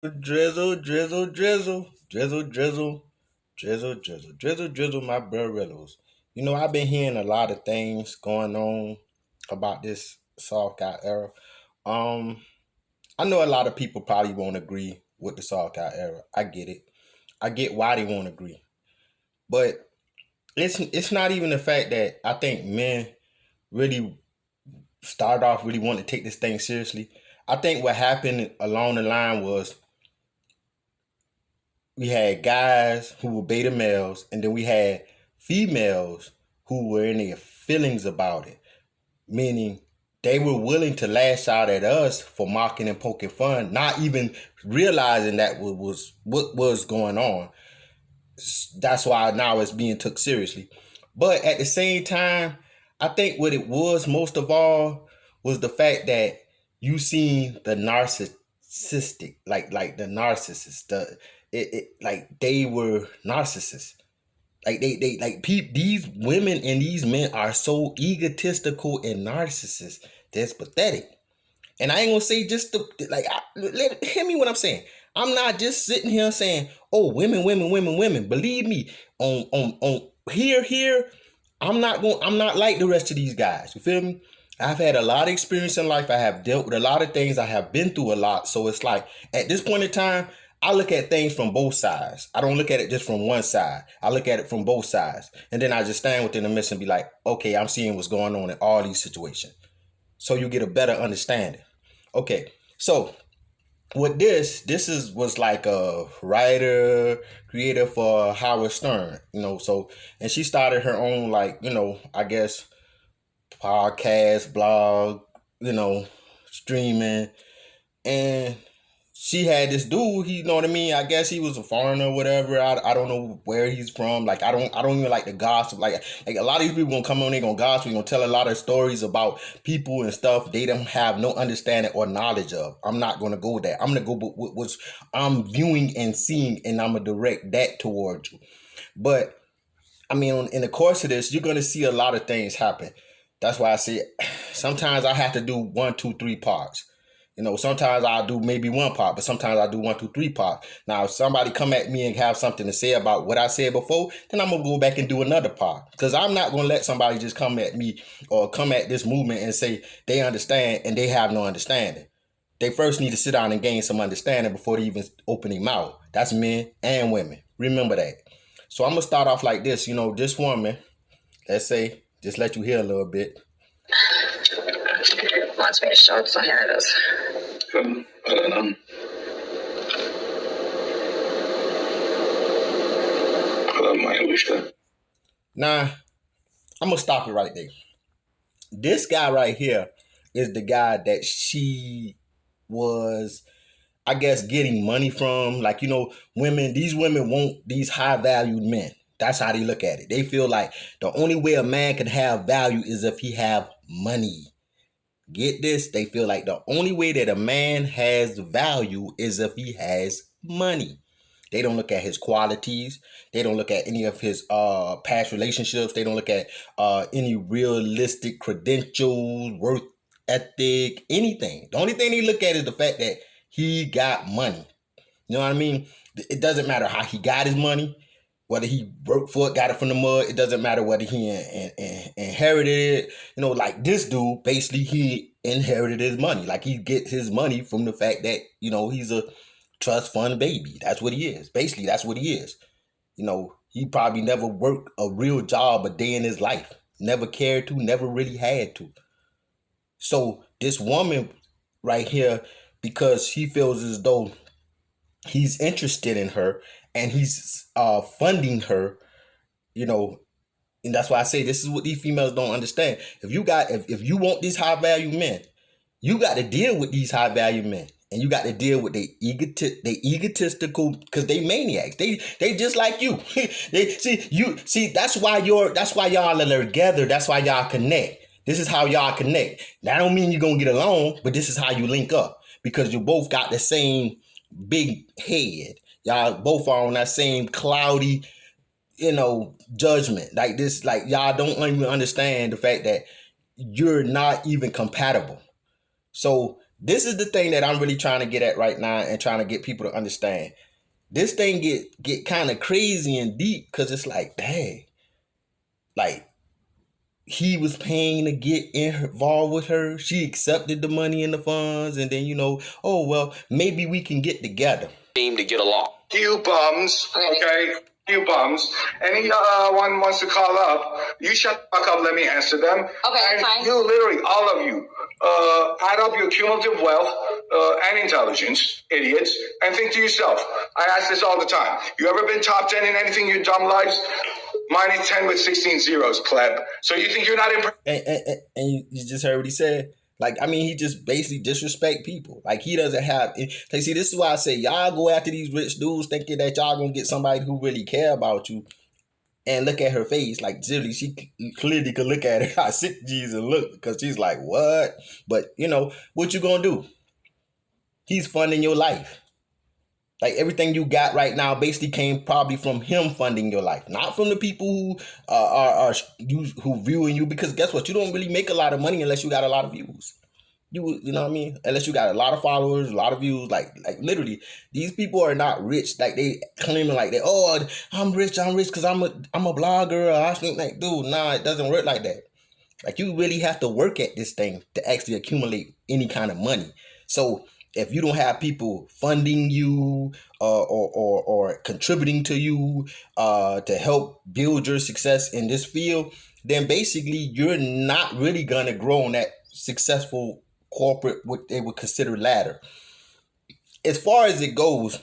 Drizzle, drizzle, drizzle, drizzle, drizzle, drizzle, drizzle, drizzle, drizzle, my brillos. I've been hearing a lot of things going on about this soft guy era. Um, I know a lot of people probably won't agree with the soft guy era. I get it. I get why they won't agree. But it's not even the fact that I think men really started off really wanting to take this thing seriously. I think what happened along the line was we had guys who were beta males, and then we had females who were in their feelings about it, meaning they were willing to lash out at us for mocking and poking fun, not even realizing that what was going on. That's why now it's being took seriously. But at the same time, I think what it was most of all was the fact that you seen the narcissistic, like the narcissists, like they were narcissists. Like these women and these men are so egotistical and narcissists that's pathetic. And I ain't gonna say just hear me what I'm saying. I'm not just sitting here saying, "Oh, women, women, women, women." Believe me, on here, I'm not like the rest of these guys. You feel me? I've had a lot of experience in life. I have dealt with a lot of things. I have been through a lot. So it's like at this point in time, I look at things from both sides. I don't look at it just from one side. I look at it from both sides. And then I just stand within the midst and be like, okay, I'm seeing what's going on in all these situations. So you get a better understanding. Okay, so with this was like a writer, creator for Howard Stern, so and she started her own I guess podcast, blog, streaming, and she had this dude, he, you know what I mean? I guess he was a foreigner or whatever. I don't know where he's from. Like I don't even like the gossip. Like a lot of these people gonna come on, they gonna gossip, they gonna tell a lot of stories about people and stuff they don't have no understanding or knowledge of. I'm not gonna go there. I'm gonna go with what I'm viewing and seeing, and I'm gonna direct that towards you. But I mean, in the course of this, you're gonna see a lot of things happen. That's why I say sometimes I have to do one, two, three parts. Sometimes I'll do maybe one part, but sometimes I'll do one, two, three parts. Now, if somebody come at me and have something to say about what I said before, then I'm going to go back and do another part. Because I'm not going to let somebody just come at me or come at this movement and say they understand and they have no understanding. They first need to sit down and gain some understanding before they even open their mouth. That's men and women. Remember that. So I'm going to start off like this. This woman, let's say, just let you hear a little bit. Wants me to show it, so here it is. Now, I'm going to stop it right there. This guy right here is the guy that she was, I guess, getting money from. These women want these high valued men. That's how they look at it. They feel like the only way a man can have value is if he have money. Get this? They feel like the only way that a man has value is if he has money. They don't look at his qualities. They don't look at any of his past relationships. They don't look at any realistic credentials, worth ethic, anything. The only thing they look at is the fact that he got money. You know what I mean? It doesn't matter how he got his money, whether he worked for it, got it from the mud. It doesn't matter whether he inherited it. Like this dude, basically he inherited his money. Like he gets his money from the fact that, he's a trust fund baby. That's what he is. Basically, that's what he is. He probably never worked a real job a day in his life. Never cared to, never really had to. So this woman right here, because he feels as though he's interested in her and he's funding her, and that's why I say this is what these females don't understand. If you want these high value men, you got to deal with these high value men. And you got to deal with they egotistical, because they maniacs. They just like you. That's why y'all are together. That's why y'all connect. This is how y'all connect. That don't mean you're gonna get along, but this is how you link up. Because you both got the same big head. Y'all both are on that same cloudy, judgment. Like this, like y'all don't even understand the fact that you're not even compatible. So This is the thing that I'm really trying to get at right now and trying to get people to understand. This thing get kind of crazy and deep because it's like, dang, like he was paying to get involved with her. She accepted the money and the funds, and then oh well, maybe we can get together. Team to get along. You bums, okay? You bums. Anyone wants to call up, you shut the fuck up, let me answer them. Okay, and fine. You literally, all of you, add up your cumulative wealth and intelligence, idiots, and think to yourself, I ask this all the time. You ever been top 10 in anything in your dumb lives? Mine is 10 with 16 zeros, pleb. So you think you're not impressed? And you just heard what he said. Like, I mean, he just basically disrespect people. Like, he doesn't have... See, this is why I say, y'all go after these rich dudes thinking that y'all gonna get somebody who really care about you. And look at her face. Like, Jilly, she clearly could look at her how sick G's and look. Because she's like, what? But, what you gonna do? He's funding your life. Like, everything you got right now basically came probably from him funding your life, not from the people who are who viewing you. Because guess what? You don't really make a lot of money unless you got a lot of views. You know what I mean? Unless you got a lot of followers, a lot of views. Like literally, these people are not rich. Like, they claiming like they, oh, I'm rich because I'm a blogger. I think like, dude, nah, it doesn't work like that. Like, you really have to work at this thing to actually accumulate any kind of money. So if you don't have people funding you or contributing to you to help build your success in this field, then basically you're not really gonna grow on that successful corporate, what they would consider, ladder. As far as it goes,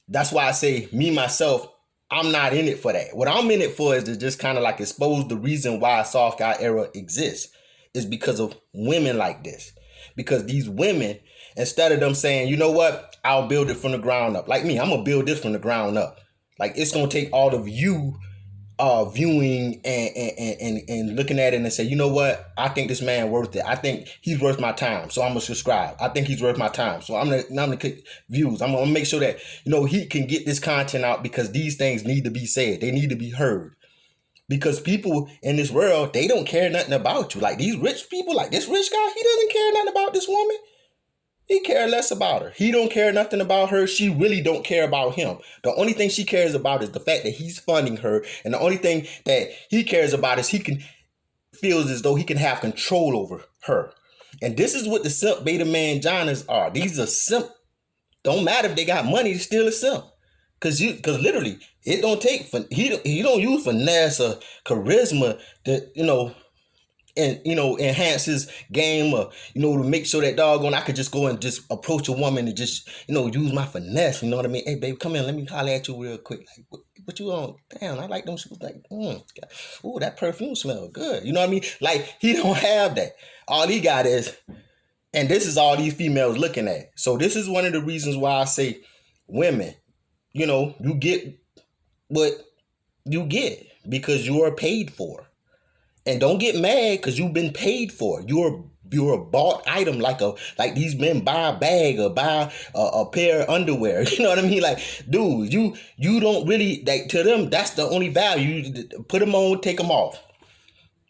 that's why I say, me myself, I'm not in it for that. What I'm in it for is to just kind of like expose the reason why soft guy era exists is because of women like this. Because these women, instead of them saying, you know what, I'll build it from the ground up. Like me, I'm going to build this from the ground up. Like, it's going to take all of you viewing and looking at it and say, you know what, I think this man worth it. I think he's worth my time, so I'm going to subscribe. I think he's worth my time, so I'm going to click views. I'm going to make sure that, he can get this content out because these things need to be said. They need to be heard. Because people in this world, they don't care nothing about you. Like, these rich people, like this rich guy, he doesn't care nothing about this woman. He cares less about her. He don't care nothing about her. She really don't care about him. The only thing she cares about is the fact that he's funding her. And the only thing that he cares about is feels as though he can have control over her. And this is what the simp beta man Johners are. These are simp. Don't matter if they got money, they're still a simp. Cause literally, it don't take, he don't use finesse or charisma to, and enhance his game, or to make sure that doggone I could just go and just approach a woman and just use my finesse. You know what I mean? Hey baby, come in, let me holler at you real quick. Like, what you on? Damn, I like them shoes. Like, ooh, that perfume smells good. You know what I mean? Like, he don't have that. All he got is, and this is all these females looking at. So this is one of the reasons why I say, women, you get what you get because you are paid for. And don't get mad because you've been paid for. You're a bought item, like these men buy a bag or buy a pair of underwear. You know what I mean? Like, dude, you don't really, like, to them, that's the only value. You put them on, take them off.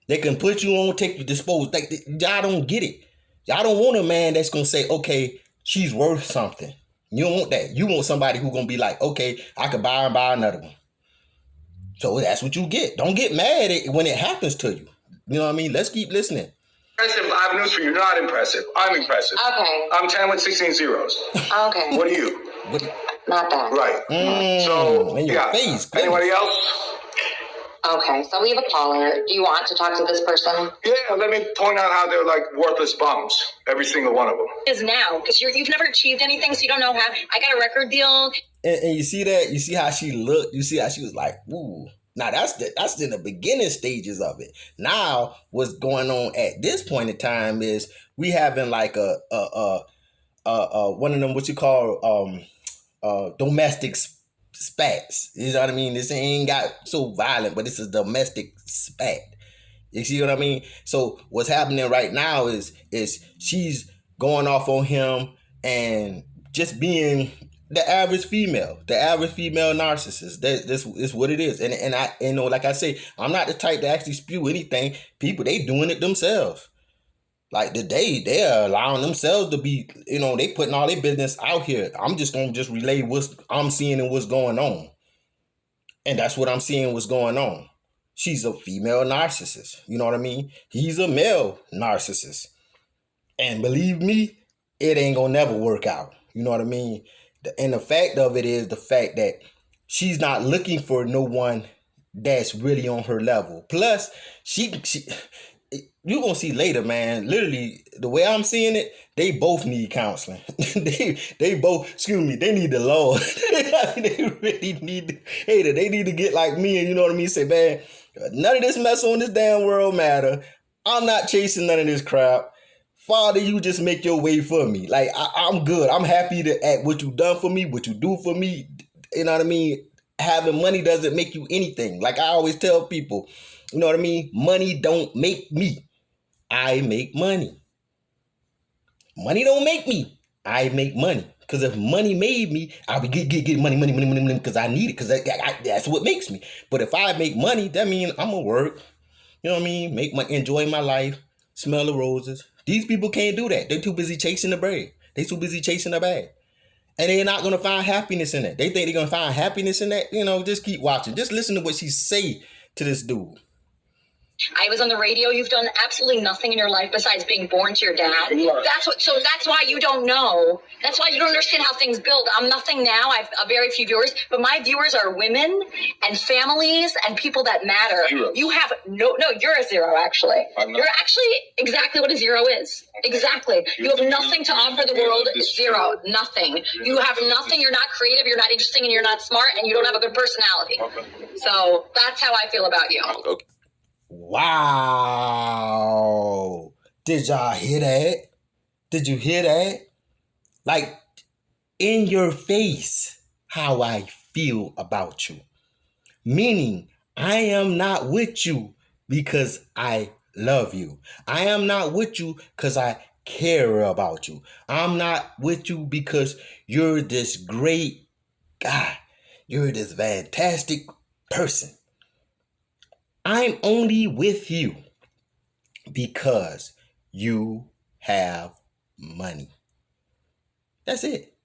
They can put you on, take you, dispose. Like, y'all don't get it. Y'all don't want a man that's gonna say, okay, she's worth something. You don't want that. You want somebody who's gonna be like, okay, I could buy another one. So that's what you get. Don't get mad when it happens to you. You know what I mean? Let's keep listening. Impressive. I have news for you. You're not impressive. I'm impressive. Okay. I'm 10 with 16 zeros. Okay. What are you? Not bad. Right. So, in your face. Anybody else? Okay, so we have a caller. Do you want to talk to this person? Yeah, let me point out how they're like worthless bums. Every single one of them. Is now, because you've never achieved anything, so you don't know how. I got a record deal. And you see that? You see how she looked? You see how she was like, ooh. Now that's in the beginning stages of it. Now what's going on at this point in time is we having like a one of them, what you call domestic spats. You know what I mean? This ain't got so violent, but this is domestic spat. You see what I mean? So what's happening right now is she's going off on him and just being the average female narcissist. This is what it is. And I like I say, I'm not the type to actually spew anything. People, they doing it themselves. Like they're allowing themselves to be, they putting all their business out here. I'm just gonna just relay what I'm seeing and what's going on. And that's what I'm seeing what's going on. She's a female narcissist. You know what I mean? He's a male narcissist. And believe me, it ain't gonna never work out. You know what I mean? And the fact of it is the fact that she's not looking for no one that's really on her level. Plus, she you're gonna see later, man. Literally, the way I'm seeing it, they both need counseling. they both, excuse me, they need the Lord. They really need, they need to get like me, and you know what I mean? Say, man, none of this mess on this damn world matter. I'm not chasing none of this crap. Father, you just make your way for me. Like, I'm good. I'm happy to at what you done for me, what you do for me. You know what I mean? Having money doesn't make you anything. Like I always tell people, you know what I mean? Money don't make me. I make money. Money don't make me. I make money. Because if money made me, I would get money, because I need it. Because that's what makes me. But if I make money, that means I'm going to work. You know what I mean? Enjoy my life. Smell the roses. These people can't do that. They're too busy chasing the bread. They're too busy chasing the bag. And they're not going to find happiness in that. They think they're going to find happiness in that. Just keep watching. Just listen to what she say to this dude. I was on the radio. You've done absolutely nothing in your life besides being born to your dad. That's why you don't know. That's why you don't understand how things build. I'm nothing now. I have very few viewers, but my viewers are women and families and people that matter. Zero. You have no, you're a zero, actually. You're actually exactly what a zero is. Exactly. You have nothing to offer the world. Zero. Nothing. You have nothing. You're not creative. You're not interesting, and you're not smart, and you don't have a good personality. So that's how I feel about you. Okay. Wow. Did y'all hear that? Did you hear that? Like, in your face, how I feel about you. Meaning, I am not with you because I love you. I am not with you because I care about you. I'm not with you because you're this great guy. You're this fantastic person. I'm only with you because you have money. That's it.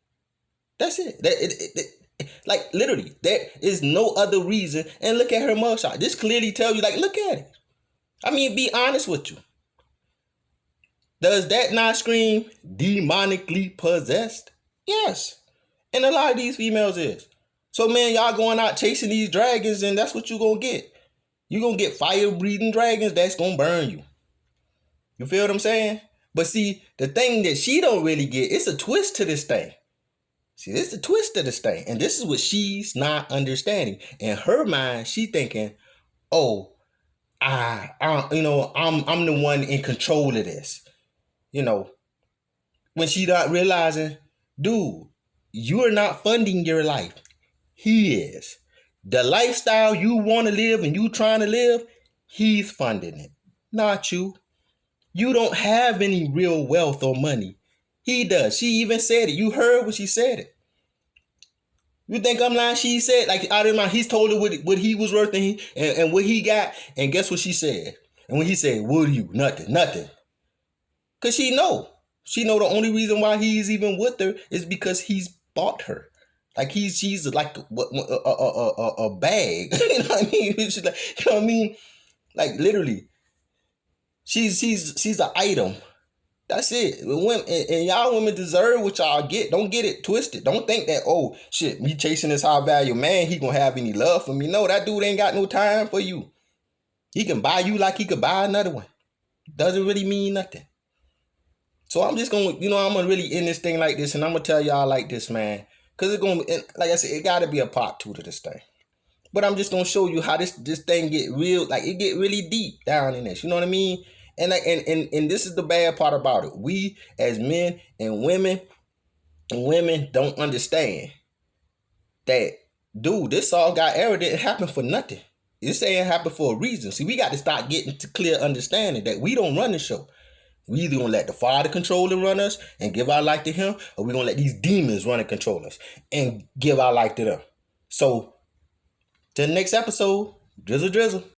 That's it. Like, literally, there is no other reason. And look at her mugshot. This clearly tells you, like, look at it. I mean, be honest with you. Does that not scream demonically possessed? Yes. And a lot of these females is. So, man, y'all going out chasing these dragons, and that's what you're going to get. You're going to get fire-breathing dragons that's going to burn you. You feel what I'm saying? But see, the thing that she don't really get, it's a twist to this thing. See, this is a twist to this thing. And this is what she's not understanding. In her mind, she thinking, oh, I'm the one in control of this. When she not realizing, dude, you are not funding your life. He is. The lifestyle you want to live and you trying to live, he's funding it, not you. You don't have any real wealth or money. He does. She even said it. You heard what she said it. You think I'm lying? She said, like, out of mind, he's told her what he was worth and what he got. And guess what she said? And when he said, what are you? Nothing. Because she know the only reason why he's even with her is because he's bought her. Like she's like a bag. You know what I mean? She's like, you know what I mean? Like literally, she's an item. That's it. And y'all women deserve what y'all get. Don't get it twisted. Don't think that, oh shit, me chasing this high value man, he gonna have any love for me. No, that dude ain't got no time for you. He can buy you like he could buy another one. Doesn't really mean nothing. So I'm just gonna, I'm gonna really end this thing like this, and I'm gonna tell y'all like this, man. Cause it's gonna, like I said, it gotta be a part 2 to this thing. But I'm just gonna show you how this thing get real, like it get really deep down in this. You know what I mean? And this is the bad part about it. We as men and women don't understand that, dude, this all got error didn't happen for nothing. This ain't happen for a reason. See, we got to start getting to clear understanding that we don't run the show. We either gonna let the Father control and run us and give our life to him, or we gonna let these demons run and control us and give our life to them. So, till the next episode, drizzle.